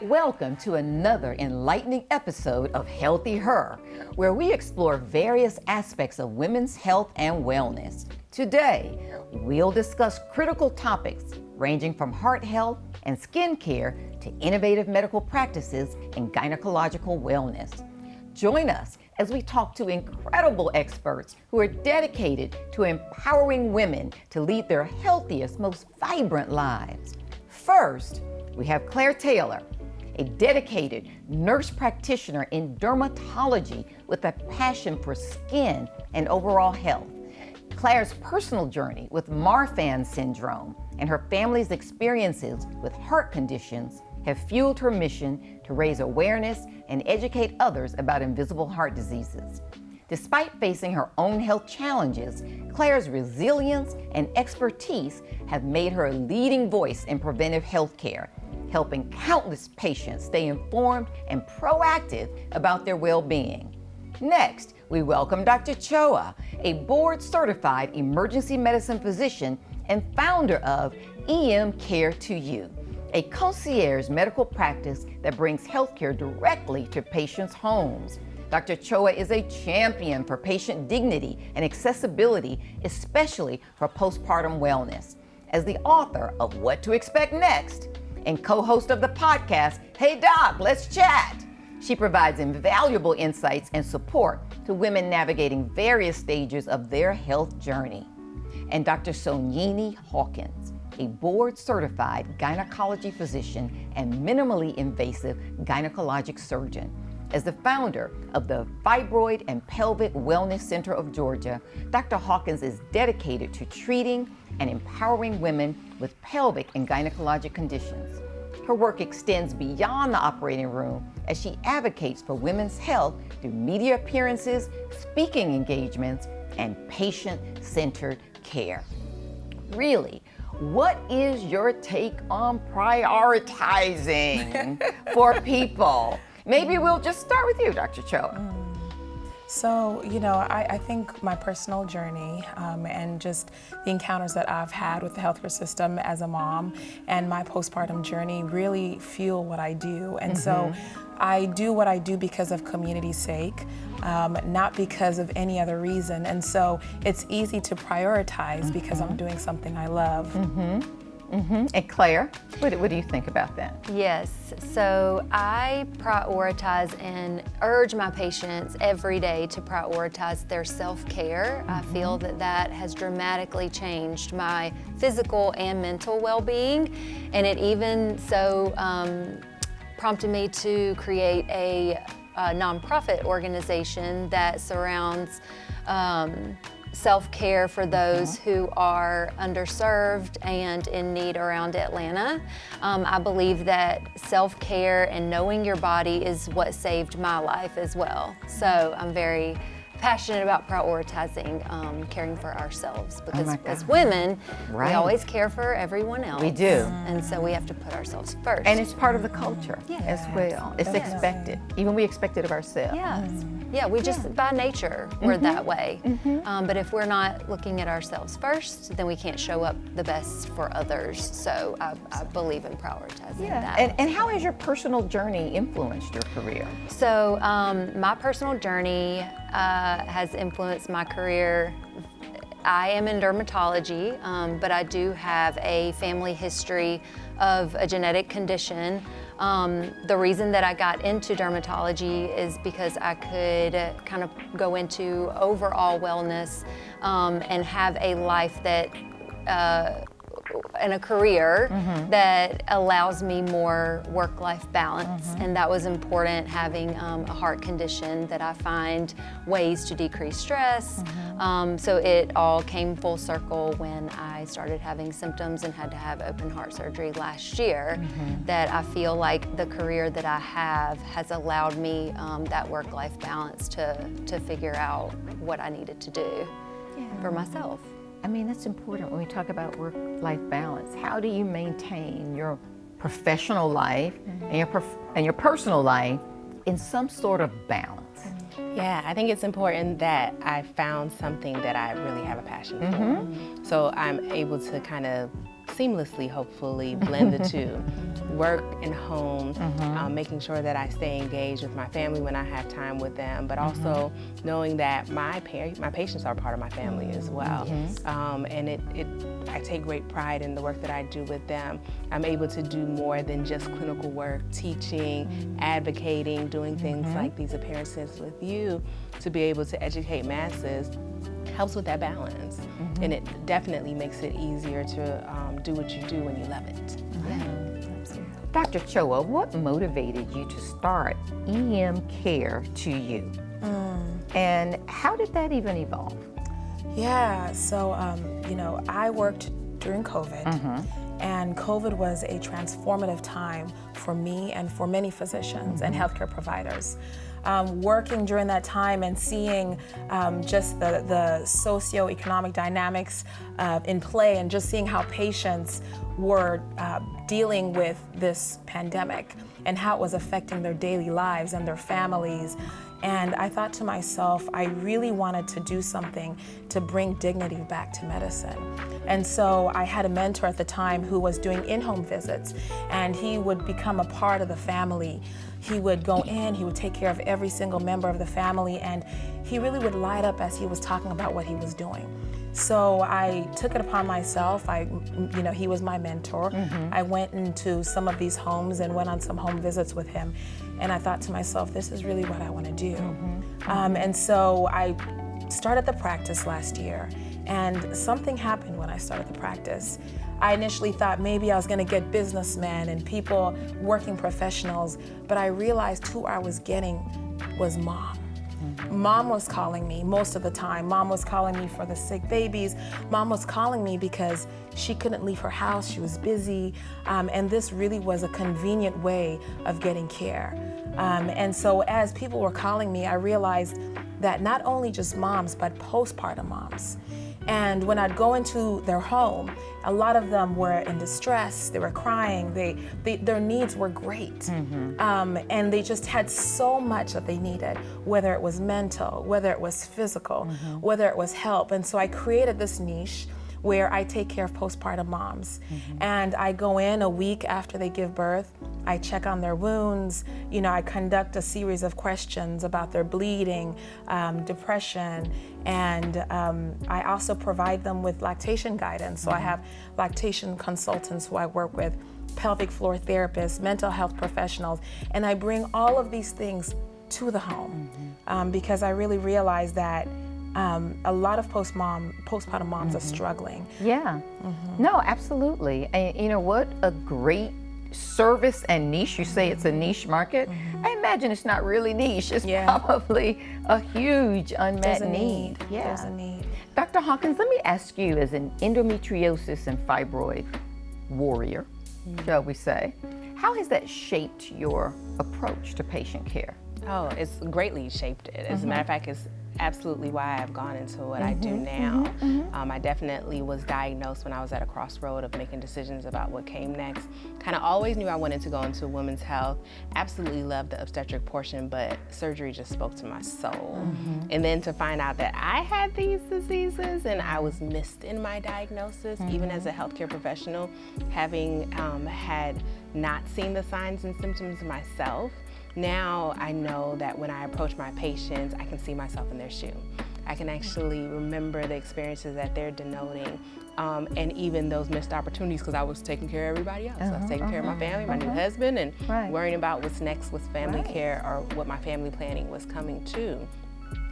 Welcome to another enlightening episode of Healthy Her, where we explore various aspects of women's health and wellness. Today, we'll discuss critical topics ranging from heart health and skin care to innovative medical practices and gynecological wellness. Join us as we talk to incredible experts who are dedicated to empowering women to lead their healthiest, most vibrant lives. First, we have Claire Taylor, a dedicated nurse practitioner in dermatology with a passion for skin and overall health. Claire's personal journey with Marfan syndrome and her family's experiences with heart conditions have fueled her mission to raise awareness and educate others about invisible heart diseases. Despite facing her own health challenges, Claire's resilience and expertise have made her a leading voice in preventive health care, helping countless patients stay informed and proactive about their well-being. Next, we welcome Dr. Choa, a board-certified emergency medicine physician and founder of EmCare to You, a concierge medical practice that brings healthcare directly to patients' homes. Dr. Choa is a champion for patient dignity and accessibility, especially for postpartum wellness. As the author of What to Expect Next and co-host of the podcast, Hey Doc, Let's Chat, she provides invaluable insights and support to women navigating various stages of their health journey. And Dr. Sonyini Hawkins, a board-certified gynecology physician and minimally invasive gynecologic surgeon. As the founder of the Fibroid and Pelvic Wellness Center of Georgia, Dr. Hawkins is dedicated to treating and empowering women with pelvic and gynecologic conditions. Her work extends beyond the operating room as she advocates for women's health through media appearances, speaking engagements, and patient-centered care. Really, what is your take on prioritizing for people? Maybe we'll just start with you, Dr. Choa. So, I think my personal journey and just the encounters that I've had with the healthcare system as a mom and my postpartum journey really fuel what I do. And so I do what I do because of community's sake, not because of any other reason. And so it's easy to prioritize because I'm doing something I love. And Claire, what do you think about that? Yes, so I prioritize and urge my patients every day to prioritize their self-care. I feel that has dramatically changed my physical and mental well-being, and it even so prompted me to create a nonprofit organization that surrounds self-care for those who are underserved and in need around Atlanta. I believe that self-care and knowing your body is what saved my life as well. So I'm very passionate about prioritizing caring for ourselves because as women, we always care for everyone else. We do. And so we have to put ourselves first. And it's part of the culture as well. It's expected. Even we expect it of ourselves. Yeah, we just, by nature, we're that way. But if we're not looking at ourselves first, then we can't show up the best for others. So I believe in prioritizing that. And how has your personal journey influenced your career? So my personal journey has influenced my career. I am in dermatology, but I do have a family history of a genetic condition. The reason that I got into dermatology is because I could kind of go into overall wellness and have a life that and a career that allows me more work-life balance. And that was important, having a heart condition that I find ways to decrease stress. So it all came full circle when I started having symptoms and had to have open heart surgery last year, that I feel like the career that I have has allowed me that work-life balance to figure out what I needed to do for myself. I mean, that's important when we talk about work-life balance. How do you maintain your professional life and your personal life in some sort of balance? Yeah, I think it's important that I found something that I really have a passion for. So I'm able to kind of seamlessly, hopefully, blend the two. Work and home, making sure that I stay engaged with my family when I have time with them, but also knowing that my patients are part of my family as well. And I take great pride in the work that I do with them. I'm able to do more than just clinical work, teaching, advocating, doing things like these appearances with you, to be able to educate masses helps with that balance. And it definitely makes it easier to do what you do when you love it. Dr. Choa, what motivated you to start EmCare to you? And how did that even evolve? Yeah, so, I worked during COVID, and COVID was a transformative time for me and for many physicians and healthcare providers. Working during that time and seeing just the socioeconomic dynamics in play, and just seeing how patients were dealing with this pandemic and how it was affecting their daily lives and their families. And I thought to myself, I really wanted to do something to bring dignity back to medicine. And so I had a mentor at the time who was doing in-home visits, and he would become a part of the family. He would go in, he would take care of every single member of the family, and he really would light up as he was talking about what he was doing. So I took it upon myself. He was my mentor. I went into some of these homes and went on some home visits with him. And I thought to myself, this is really what I want to do. And so I started the practice last year, and something happened when I started the practice. I initially thought maybe I was going to get businessmen and people, working professionals, but I realized who I was getting was mom. Mom was calling me most of the time. Mom was calling me for the sick babies. Mom was calling me because she couldn't leave her house. She was busy. And this really was a convenient way of getting care. And so as people were calling me, I realized that not only just moms, but postpartum moms. And when I'd go into their home, a lot of them were in distress, they were crying, their needs were great. And they just had so much that they needed, whether it was mental, whether it was physical, whether it was help. And so I created this niche where I take care of postpartum moms. And I go in a week after they give birth, I check on their wounds, I conduct a series of questions about their bleeding, depression, and I also provide them with lactation guidance. So I have lactation consultants who I work with, pelvic floor therapists, mental health professionals, and I bring all of these things to the home because I really realize that a lot of postpartum moms are struggling. Yeah. No, absolutely. And you know what? A great service and niche. You say it's a niche market. I imagine it's not really niche. It's probably a huge unmet need. Yeah. There's a need. Dr. Hawkins, let me ask you, as an endometriosis and fibroid warrior, shall we say, how has that shaped your approach to patient care? Oh, it's greatly shaped it. As a matter of fact, it's absolutely why I've gone into what I do now. I definitely was diagnosed when I was at a crossroad of making decisions about what came next. Kind of always knew I wanted to go into women's health. Absolutely loved the obstetric portion, but surgery just spoke to my soul. And then to find out that I had these diseases and I was missed in my diagnosis, even as a healthcare professional, having had not seen the signs and symptoms myself. Now I know that when I approach my patients, I can see myself in their shoe. I can actually remember the experiences that they're denoting, and even those missed opportunities, because I was taking care of everybody else. I was taking care of my family, my new husband, and worrying about what's next with family care or what my family planning was coming to.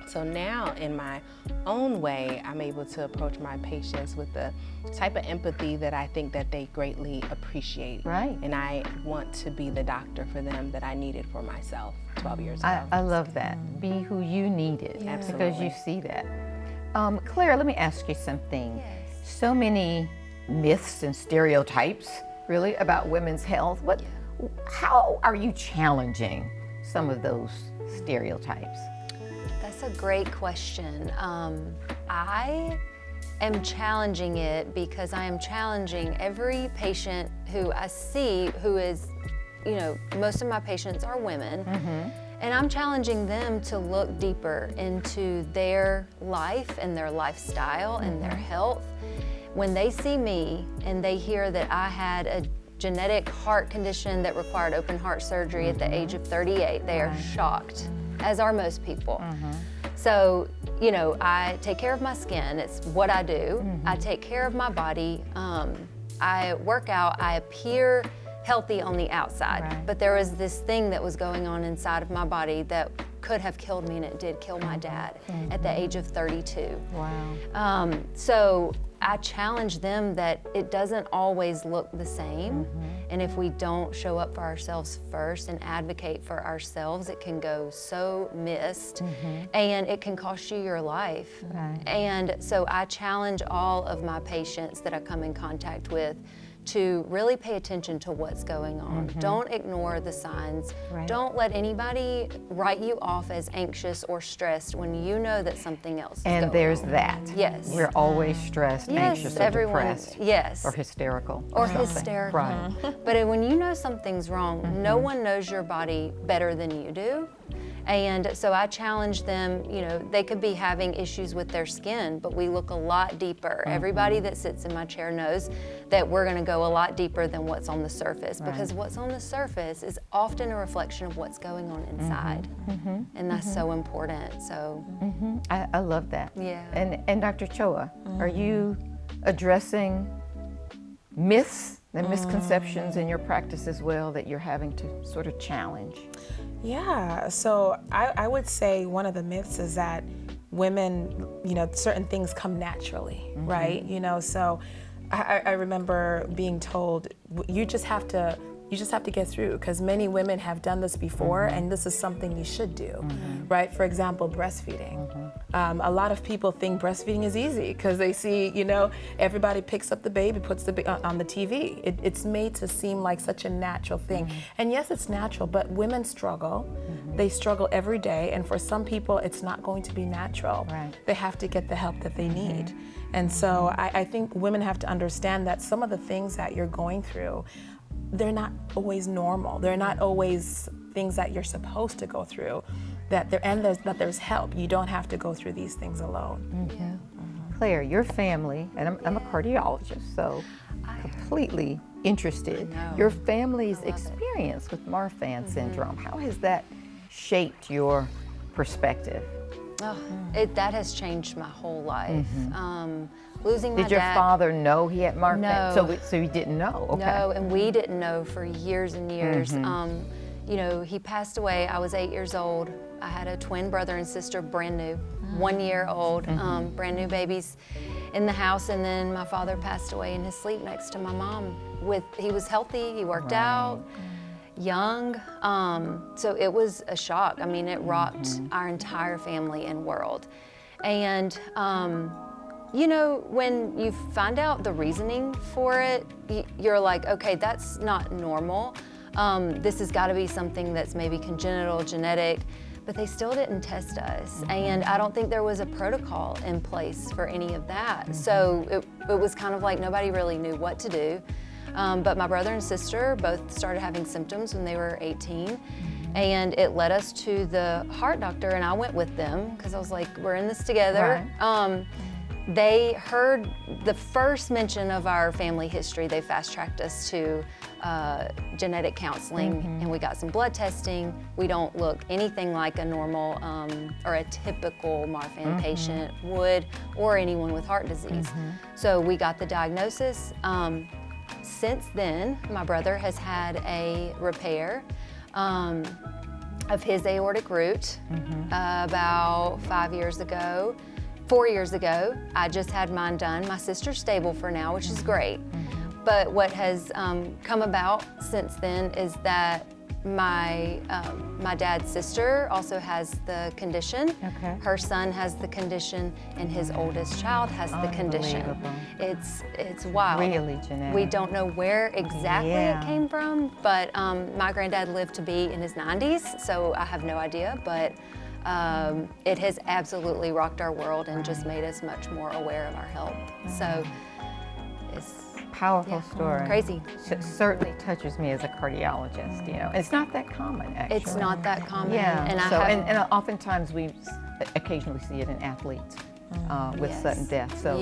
So now, in my own way, I'm able to approach my patients with the type of empathy that I think that they greatly appreciate. And I want to be the doctor for them that I needed for myself 12 years ago. I love that. Be who you needed, because you see that. Claire, let me ask you something. So many myths and stereotypes, really, about women's health. How are you challenging some of those stereotypes? That's a great question. I am challenging it because I am challenging every patient who I see who is, most of my patients are women, and I'm challenging them to look deeper into their life and their lifestyle and their health, when they see me and they hear that I had a genetic heart condition that required open heart surgery at the age of 38, they are shocked, as are most people. So, you know, I take care of my skin. It's what I do. I take care of my body. I work out. I appear healthy on the outside, but there was this thing that was going on inside of my body that could have killed me, and it did kill my dad at the age of 32. Wow. So I challenge them that it doesn't always look the same, and if we don't show up for ourselves first and advocate for ourselves, it can go so missed, and it can cost you your life. And so I challenge all of my patients that I come in contact with to really pay attention to what's going on. Don't ignore the signs. Don't let anybody write you off as anxious or stressed when you know that something else is And going there's on. that. Yes. We're always stressed, anxious, or everyone, depressed. yes. Or hysterical. Or something. hysterical. Right. But when you know something's wrong, no one knows your body better than you do. And so I challenge them, you know, they could be having issues with their skin, but we look a lot deeper. Everybody that sits in my chair knows that we're gonna go a lot deeper than what's on the surface, because what's on the surface is often a reflection of what's going on inside. And that's so important, so. I love that. Yeah. And Dr. Choa, are you addressing myths and misconceptions in your practice as well that you're having to sort of challenge? Yeah, so I would say one of the myths is that women, you know, certain things come naturally, right? You know, so I remember being told, you just have to get through, because many women have done this before, and this is something you should do, right? For example, breastfeeding. A lot of people think breastfeeding is easy because they see, you know, everybody picks up the baby, puts the baby on the TV. It's made to seem like such a natural thing. And yes, it's natural, but women struggle. They struggle every day, and for some people, it's not going to be natural. They have to get the help that they need. And so I think women have to understand that some of the things that you're going through, they're not always normal. They're not always things that you're supposed to go through. That there's help. You don't have to go through these things alone. Claire, your family, and I'm a cardiologist, so completely interested. Your family's experience with Marfan syndrome, how has that shaped your perspective? That has changed my whole life. Losing my dad. Did your father know he had Marfan? No. So he didn't know? Okay. No, and we didn't know for years and years. You know, he passed away, I was 8 years old. I had a twin brother and sister, brand new, 1 year old, brand new babies in the house. And then my father passed away in his sleep next to my mom. He was healthy, he worked out, young. So it was a shock. I mean, it rocked our entire family and world. And, you know, when you find out the reasoning for it, you're like, okay, that's not normal. This has got to be something that's maybe congenital, genetic, but they still didn't test us. And I don't think there was a protocol in place for any of that. So it was kind of like nobody really knew what to do. But my brother and sister both started having symptoms when they were 18. And it led us to the heart doctor, and I went with them because I was like, we're in this together. They heard the first mention of our family history. They fast-tracked us to genetic counseling, and we got some blood testing. We don't look anything like a normal or a typical Marfan patient would, or anyone with heart disease. So we got the diagnosis. Since then, my brother has had a repair of his aortic root about 4 years ago. I just had mine done. My sister's stable for now, which is great. But what has come about since then is that my dad's sister also has the condition. Her son has the condition, and his oldest child has the condition. It's wild. Really genetic. We don't know where exactly it came from, but my granddad lived to be in his 90s, so I have no idea. But it has absolutely rocked our world and just made us much more aware of our health. So it's powerful story. Crazy. Certainly touches me as a cardiologist, you know. And it's not that common, actually. It's not that common. Yeah. And and oftentimes we occasionally see it in athletes with sudden death. So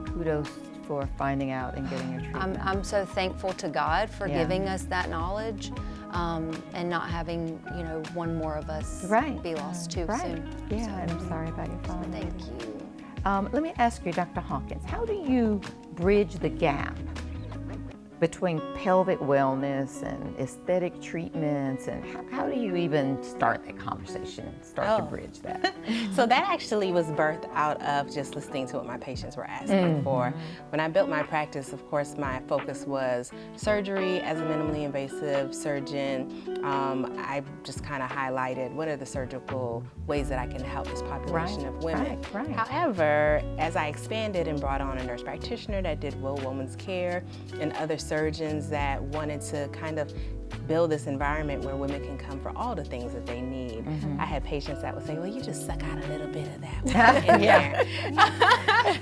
kudos for finding out and getting your treatment. I'm so thankful to God for giving us that knowledge, and not having, one more of us be lost too soon. Yeah, So, and I'm sorry about your father. thank you. Let me ask you, Dr. Hawkins, how do you bridge the gap between pelvic wellness and aesthetic treatments, and how do you even start that conversation, to bridge that? So that actually was birthed out of just listening to what my patients were asking for. When I built my practice, of course, my focus was surgery as a minimally invasive surgeon. I just kind of highlighted what are the surgical ways that I can help this population of women. Right. However, as I expanded and brought on a nurse practitioner that did women's care and other surgeons that wanted to kind of build this environment where women can come for all the things that they need. I had patients that would say, well, you just suck out a little bit of that in there.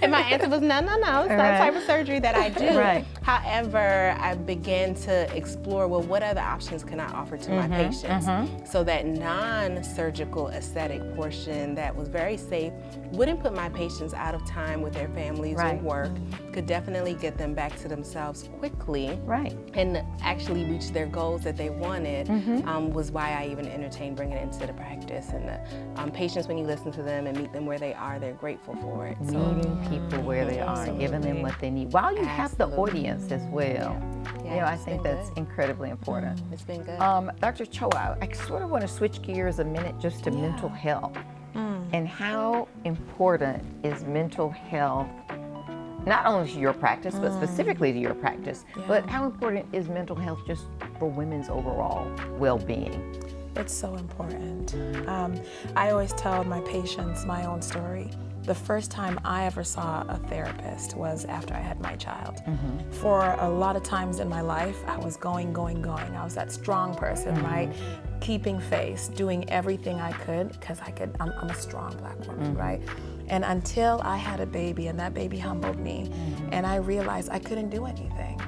And my answer was, no, it's not the type of surgery that I do. However, I began to explore, well, what other options can I offer to my patients? So that non-surgical aesthetic portion that was very safe, wouldn't put my patients out of time with their families or work, could definitely get them back to themselves quickly and actually reach their goals that they wanted, was why I even entertained bringing it into the practice. And the patients, when you listen to them and meet them where they are, they're grateful for it. Meeting people where they are, giving them what they need, while you have the audience as well. I think that's incredibly important. It's been good. Dr. Cho, I sort of want to switch gears a minute just to mental health. And how important is mental health, not only to your practice, but specifically to your practice, but how important is mental health just for women's overall well-being? It's so important. I always tell my patients my own story. The first time I ever saw a therapist was after I had my child. For a lot of times in my life, I was going. I was that strong person, right? Keeping face, doing everything I could, because I'm a strong Black woman, right? And until I had a baby, and that baby humbled me, and I realized I couldn't do anything.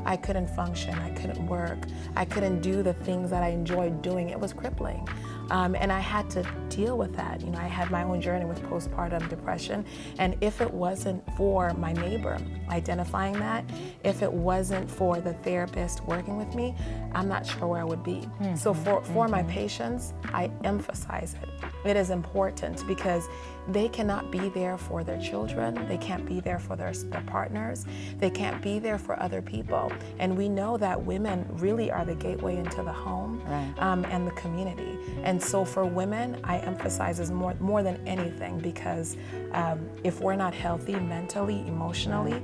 I couldn't function, I couldn't work, I couldn't do the things that I enjoyed doing. It was crippling. And I had to deal with that. I had my own journey with postpartum depression, and if it wasn't for my neighbor identifying that, if it wasn't for the therapist working with me, I'm not sure where I would be. So for my patients, I emphasize it. It is important because they cannot be there for their children, they can't be there for their partners, they can't be there for other people. And we know that women really are the gateway into the home and the community. And so for women, I emphasize this more than anything, because if we're not healthy mentally, emotionally,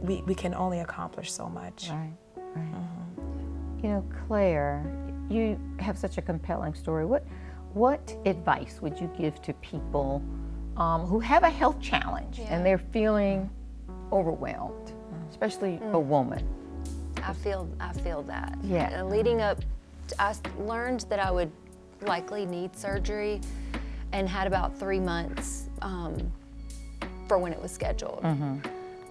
we can only accomplish so much. Claire, you have such a compelling story. What advice would you give to people who have a health challenge and they're feeling overwhelmed, especially a woman? I feel that. Yeah. Leading up, I learned that I would likely need surgery, and had about 3 months for when it was scheduled.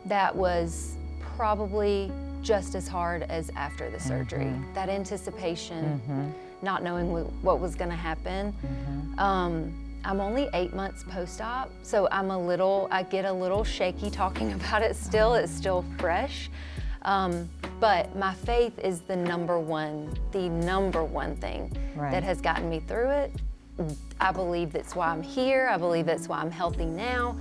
That was probably just as hard as after the surgery. That anticipation, not knowing what was going to happen. I'm only 8 months post-op, so I get a little shaky talking about it still. It's still fresh. But my faith is the number one thing that has gotten me through it. I believe that's why I'm here. I believe that's why I'm healthy now.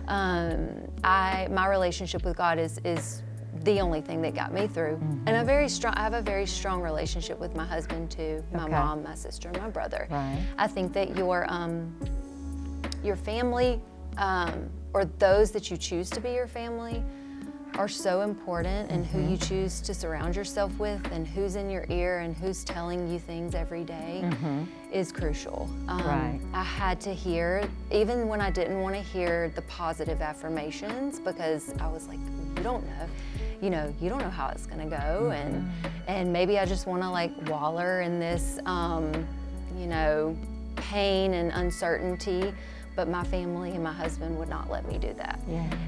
My relationship with God is the only thing that got me through. And I have a very strong relationship with my husband too, my mom, my sister, my brother. I think that your family, or those that you choose to be your family, are so important, and who you choose to surround yourself with, and who's in your ear, and who's telling you things every day is crucial. I had to hear, even when I didn't want to hear the positive affirmations, because I was like, you don't know how it's gonna go, and maybe I just want to waller in this, pain and uncertainty. But my family and my husband would not let me do that.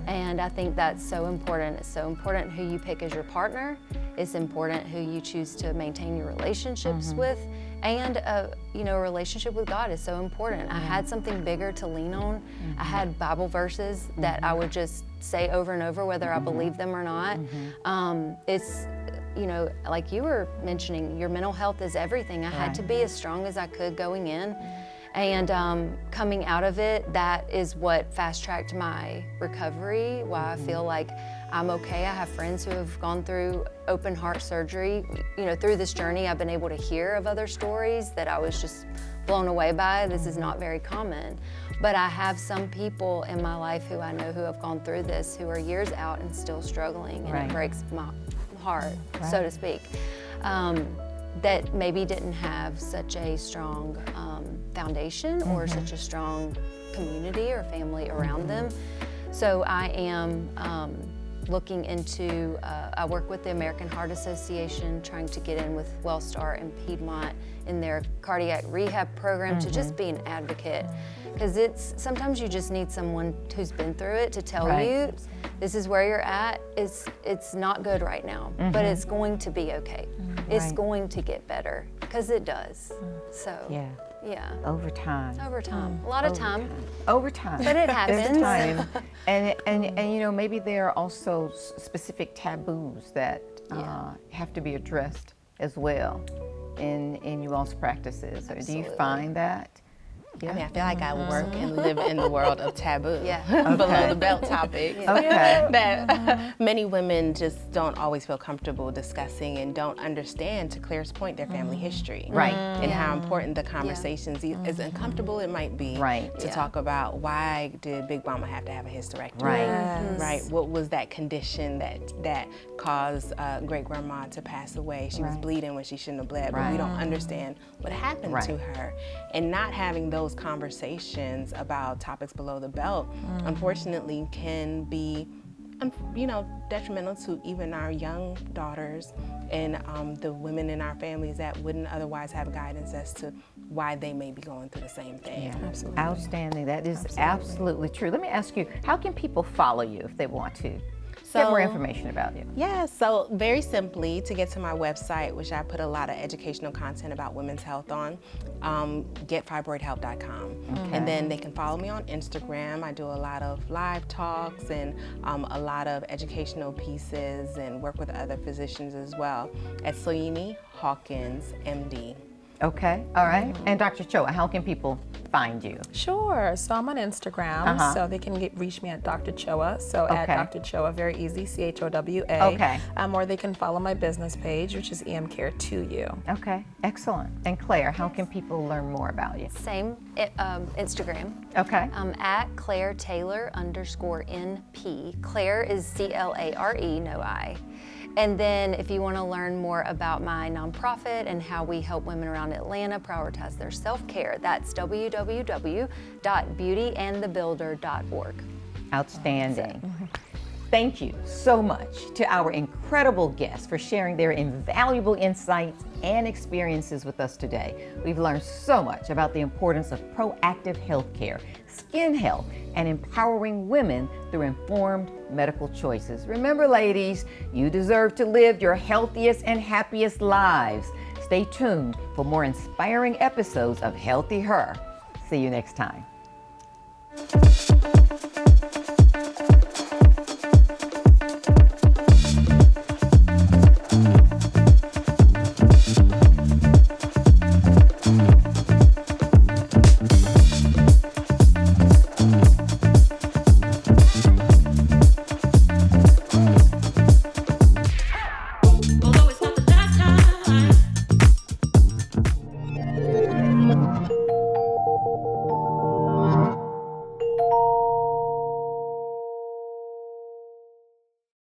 And I think that's so important. It's so important who you pick as your partner. It's important who you choose to maintain your relationships with. And a relationship with God is so important. I had something bigger to lean on. I had Bible verses that I would just say over and over, whether I believe them or not. It's, you know, like you were mentioning, your mental health is everything. I had to be as strong as I could going in. And coming out of it, that is what fast-tracked my recovery, why I feel like I'm okay. I have friends who have gone through open heart surgery. You know, through this journey, I've been able to hear of other stories that I was just blown away by. This is not very common. But I have some people in my life who I know who have gone through this, who are years out and still struggling, and it breaks my heart, so to speak. That maybe didn't have such a strong foundation or such a strong community or family around them. So I am looking into, I work with the American Heart Association, trying to get in with WellStar and Piedmont in their cardiac rehab program to just be an advocate. Because sometimes you just need someone who's been through it to tell you, this is where you're at. It's not good right now, but it's going to be okay. It's going to get better, because it does. So, yeah. Over time. Over time. A lot of time. Over time. But it happens. There's time. And you know, maybe there are also specific taboos that have to be addressed as well in you all's practices. Do you find that? I mean, I feel like I work and live in the world of taboo, Okay. below the belt topics. Okay. That many women just don't always feel comfortable discussing and don't understand, to Claire's point, their family history. Right. And how important the conversations, as uncomfortable it might be, to talk about why did Big Mama have to have a hysterectomy? Right. What was that condition that caused great grandma to pass away? She was bleeding when she shouldn't have bled, but we don't understand what happened to her. And not having those conversations about topics below the belt, unfortunately, can be, you know, detrimental to even our young daughters and the women in our families that wouldn't otherwise have guidance as to why they may be going through the same thing. Yeah. Absolutely. Outstanding. That is absolutely true. Let me ask you, how can people follow you if they want to? Get more information about you. Yeah, so very simply, to get to my website, which I put a lot of educational content about women's health on, getfibroidhelp.com. And then they can follow me on Instagram. I do a lot of live talks and a lot of educational pieces, and work with other physicians as well, at Soyini Hawkins, MD. Okay, all right. And Dr. Choa, how can people find you? Sure. So I'm on Instagram, so they can reach me at Dr. Choa. So at Dr. Choa, very easy, CHOWA. Okay. Or they can follow my business page, which is EmCare to you. Okay, excellent. And Claire, how can people learn more about you? Same Instagram. Okay. At Claire Taylor _NP. Claire is CLARE, no I. And then if you want to learn more about my nonprofit and how we help women around Atlanta prioritize their self-care, that's www.beautyandthebuilder.org. Outstanding. Thank you so much to our incredible guests for sharing their invaluable insights and experiences with us today. We've learned so much about the importance of proactive health care, skin health, and empowering women through informed medical choices. Remember, ladies, you deserve to live your healthiest and happiest lives. Stay tuned for more inspiring episodes of Healthy Her. See you next time.